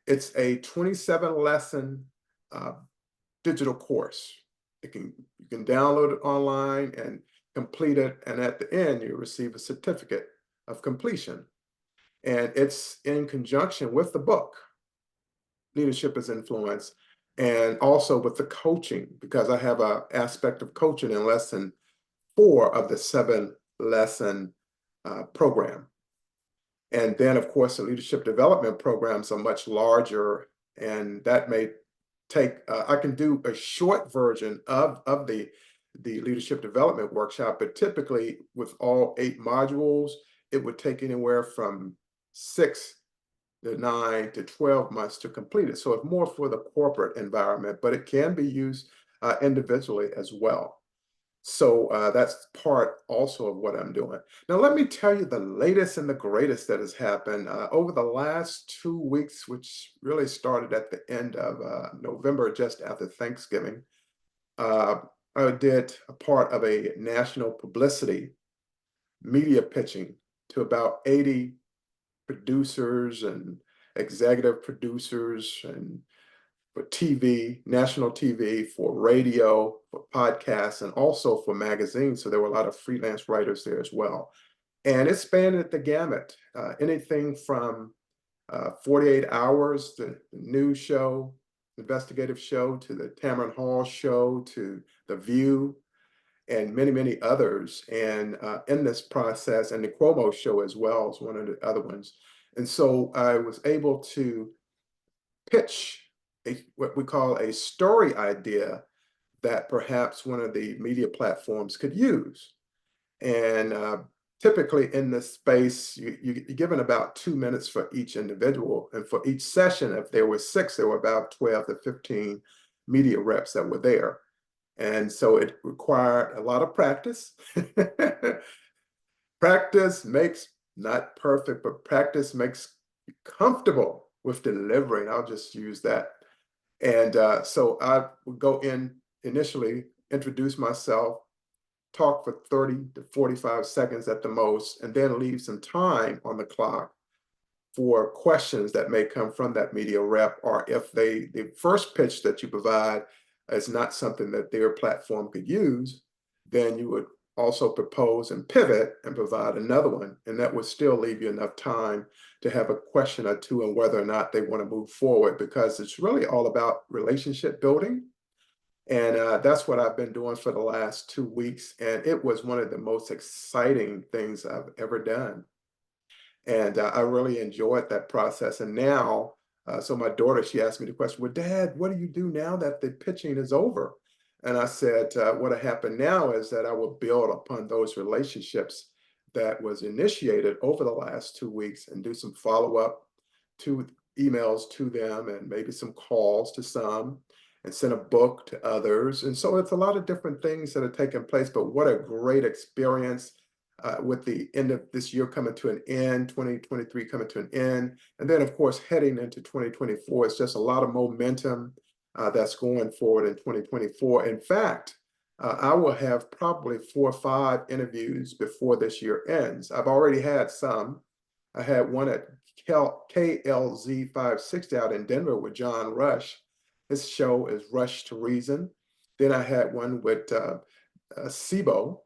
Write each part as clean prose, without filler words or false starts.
It's a 27 lesson digital course. You can download it online and complete it, and at the end you receive a certificate of completion. And it's in conjunction with the book, Leadership is Influence, and also with the coaching, because I have an aspect of coaching in lesson 4 of the 7-lesson program. And then, of course, the leadership development programs are much larger, and that may take, I can do a short version of the leadership development workshop, but typically with all 8 modules, it would take anywhere from 6 to 9 to 12 months to complete it. So it's more for the corporate environment, but it can be used individually as well. So that's part also of what I'm doing. Now, let me tell you the latest and the greatest that has happened over the last 2 weeks, which really started at the end of November, just after Thanksgiving. Uh, I did a part of a national publicity media pitching to about 80 producers and executive producers, and for TV, national TV, for radio, for podcasts, and also for magazines. So there were a lot of freelance writers there as well. And it spanned the gamut, anything from 48 Hours, the news show, investigative show, to the Tamron Hall show, to The View, and many, many others. And in this process, and the Cuomo show as well is one of the other ones. And so I was able to pitch what we call a story idea that perhaps one of the media platforms could use. And typically in this space, you're given about 2 minutes for each individual. And for each session, if there were 6, there were about 12 to 15 media reps that were there. And so it required a lot of practice. Practice makes not perfect, but practice makes you comfortable with delivering. I'll just use that. And so I would go in initially, introduce myself, talk for 30 to 45 seconds at the most, and then leave some time on the clock for questions that may come from that media rep, or if the first pitch that you provide is not something that their platform could use, then you would also propose and pivot and provide another one. And that would still leave you enough time to have a question or two on whether or not they want to move forward, because it's really all about relationship building. And that's what I've been doing for the last 2 weeks. And it was one of the most exciting things I've ever done. And I really enjoyed that process. And now, so my daughter, she asked me the question, well, Dad, what do you do now that the pitching is over? And I said, what happened now is that I will build upon those relationships that was initiated over the last 2 weeks, and do some follow-up to emails to them, and maybe some calls to some, and send a book to others. And so it's a lot of different things that are taking place, but what a great experience. With the end of this year coming to an end, 2023 coming to an end, and then of course heading into 2024, it's just a lot of momentum that's going forward in 2024. In fact, I will have probably 4 or 5 interviews before this year ends. I've already had some. I had one at KLZ 560 out in Denver with John Rush. His show is Rush to Reason. Then I had one with SIBO,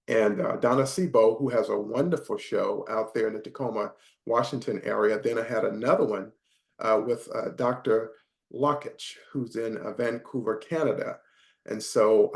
and Donna Sebo, who has a wonderful show out there in the Tacoma, Washington area. Then I had another one with Dr. Lockich, who's in Vancouver, Canada. And so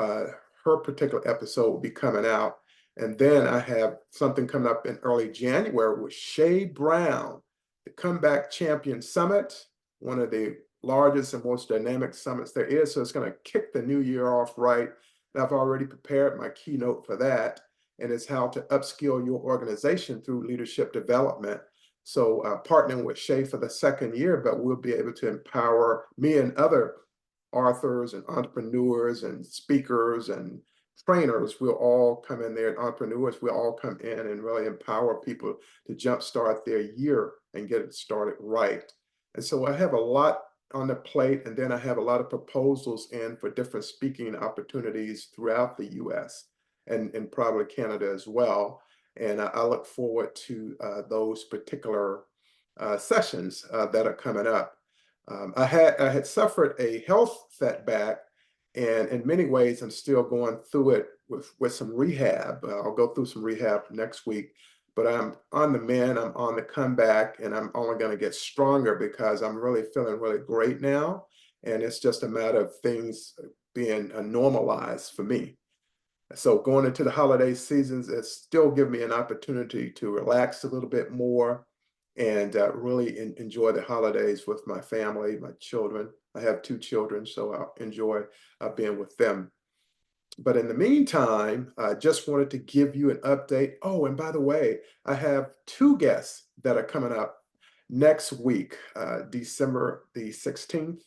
her particular episode will be coming out. And then I have something coming up in early January with Shay Brown, the Comeback Champion Summit, one of the largest and most dynamic summits there is. So it's going to kick the new year off right. And I've already prepared my keynote for that, and it's how to upskill your organization through leadership development. So partnering with Shay for the 2nd year, but we'll be able to empower me and other authors and entrepreneurs and speakers and trainers. We'll all come in there, and entrepreneurs, we'll all come in and really empower people to jumpstart their year and get it started right. And so I have a lot on the plate, and then I have a lot of proposals in for different speaking opportunities throughout the US, and probably Canada as well. And I look forward to those particular sessions that are coming up. I had suffered a health setback, and in many ways, I'm still going through it with some rehab. I'll go through some rehab next week, but I'm on the mend. I'm on the comeback, and I'm only going to get stronger because I'm really feeling really great now, and it's just a matter of things being normalized for me. So going into the holiday seasons, it still give me an opportunity to relax a little bit more and really enjoy the holidays with my family, my children. I have two children, so I'll enjoy being with them. But in the meantime, I just wanted to give you an update. Oh, and by the way, I have two guests that are coming up next week, December the 16th.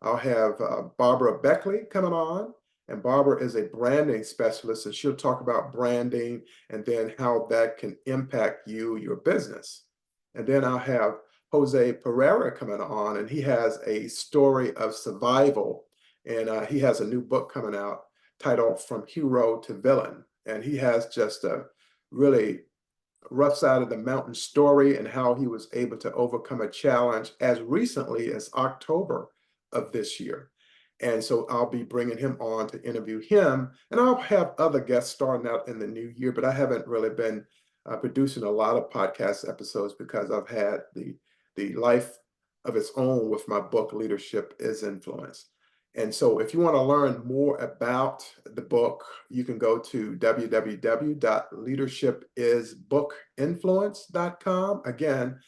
I'll have Barbara Beckley coming on, and Barbara is a branding specialist, and she'll talk about branding and then how that can impact you, your business. And then I'll have Jose Pereira coming on, and he has a story of survival, and he has a new book coming out titled From Hero to Villain. And he has just a really rough side of the mountain story and how he was able to overcome a challenge as recently as October of this year. And so I'll be bringing him on to interview him, and I'll have other guests starting out in the new year, but I haven't really been producing a lot of podcast episodes because I've had the life of its own with my book, Leadership is Influence. And so if you want to learn more about the book, you can go to www.leadershipisbookinfluence.com. Again,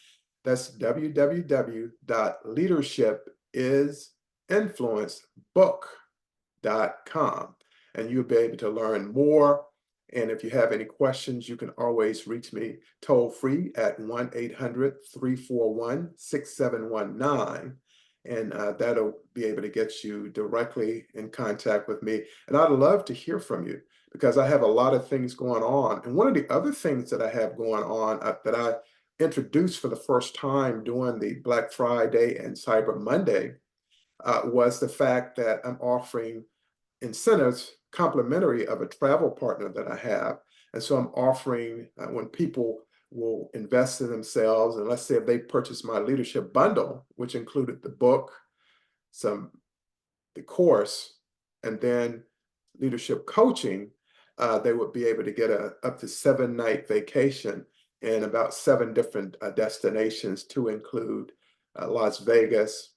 that's www.leadershipisbookinfluence.com. And you'll be able to learn more. And if you have any questions, you can always reach me toll free at 1-800-341-6719. And that'll be able to get you directly in contact with me. And I'd love to hear from you because I have a lot of things going on. And one of the other things that I have going on that I introduced for the first time during the Black Friday and Cyber Monday was the fact that I'm offering incentives complimentary of a travel partner that I have. And so I'm offering when people will invest in themselves, and let's say if they purchase my leadership bundle, which included the book, the course, and then leadership coaching, they would be able to get a up to 7-night vacation in about 7 different destinations to include Las Vegas,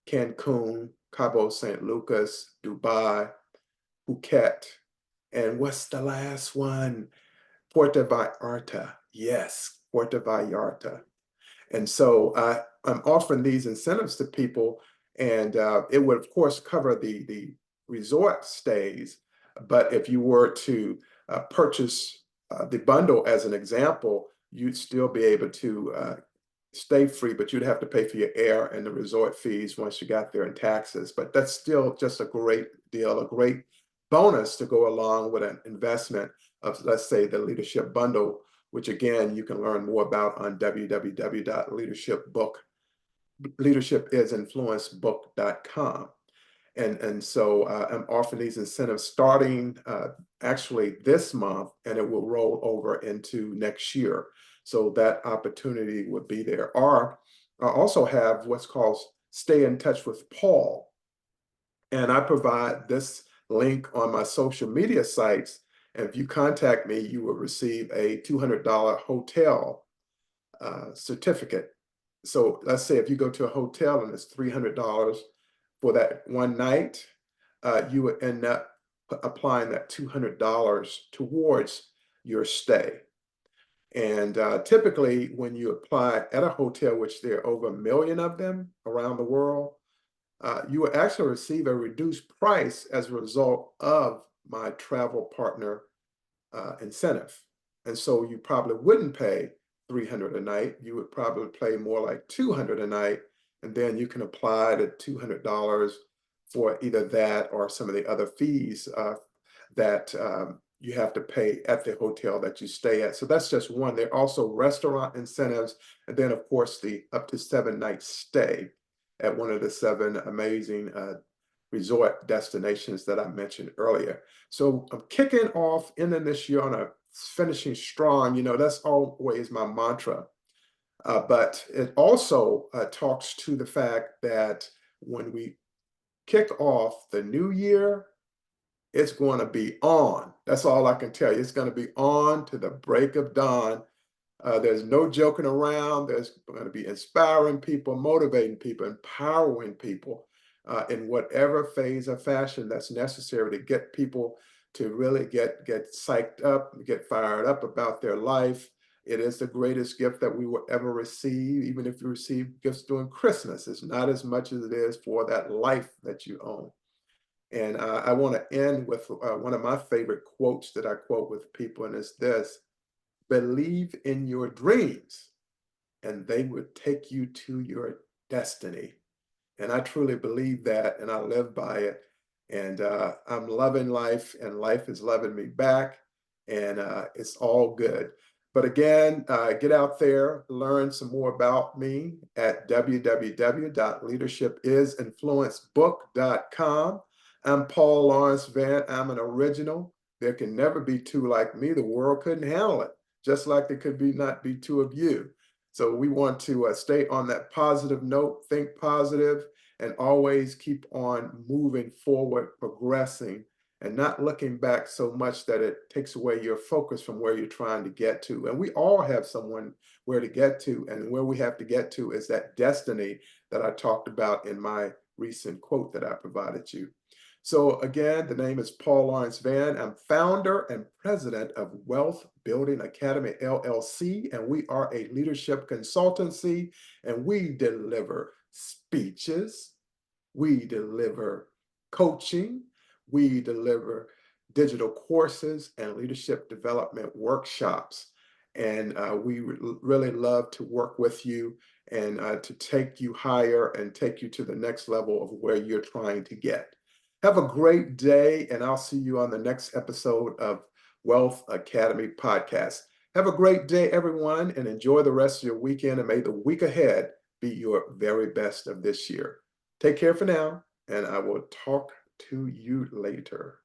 Cancun, Cabo San Lucas, Dubai, Phuket, and what's the last one? Puerto Vallarta. Yes, Puerto Vallarta. And so I'm offering these incentives to people, and it would, of course, cover the resort stays. But if you were to purchase the bundle as an example, you'd still be able to stay free, but you'd have to pay for your air and the resort fees once you got there and taxes. But that's still just a great deal, a great bonus to go along with an investment of, let's say, the leadership bundle, which again, you can learn more about on www.leadershipisinfluencebook.com. And so I'm offering these incentives starting actually this month, and it will roll over into next year. So that opportunity would be there. Or I also have what's called Stay in Touch with Paul. And I provide this link on my social media sites. And if you contact me, you will receive a $200 hotel certificate. So let's say if you go to a hotel and it's $300 for that one night, you would end up applying that $200 towards your stay. And typically when you apply at a hotel, which there are over 1 million of them around the world, you will actually receive a reduced price as a result of my travel partner incentive. And so you probably wouldn't pay $300 a night. You would probably pay more like $200 a night. And then you can apply the $200 for either that or some of the other fees that you have to pay at the hotel that you stay at. So that's just one. There are also restaurant incentives. And then, of course, the up to 7-night stay at one of the 7 amazing resort destinations that I mentioned earlier. So I'm kicking off in this year on a finishing strong. You know, that's always my mantra. But it also talks to the fact that when we kick off the new year, it's going to be on. That's all I can tell you. It's going to be on to the break of dawn. There's no joking around. There's going to be inspiring people, motivating people, empowering people in whatever phase or fashion that's necessary to get people to really get psyched up, get fired up about their life. It is the greatest gift that we will ever receive, even if you receive gifts during Christmas. It's not as much as it is for that life that you own. And I want to end with one of my favorite quotes that I quote with people, and it's this: believe in your dreams, and they would take you to your destiny. And I truly believe that, and I live by it. And I'm loving life, and life is loving me back, and it's all good. But again, get out there, learn some more about me at www.leadershipisinfluencebook.com. I'm Paul Lawrence Vann. I'm an original. There can never be two like me. The world couldn't handle it, just like there could be not be two of you. So we want to stay on that positive note, think positive, and always keep on moving forward, progressing, and not looking back so much that it takes away your focus from where you're trying to get to. And we all have someone where to get to, and where we have to get to is that destiny that I talked about in my recent quote that I provided you. So again, the name is Paul Lawrence Vann. I'm founder and president of Wealth Building Academy, LLC, and we are a leadership consultancy, and we deliver speeches, we deliver coaching, we deliver digital courses and leadership development workshops. And we really love to work with you and to take you higher and take you to the next level of where you're trying to get. Have a great day, and I'll see you on the next episode of Wealth Academy Podcast. Have a great day, everyone, and enjoy the rest of your weekend, and may the week ahead be your very best of this year. Take care for now, and I will talk to you later.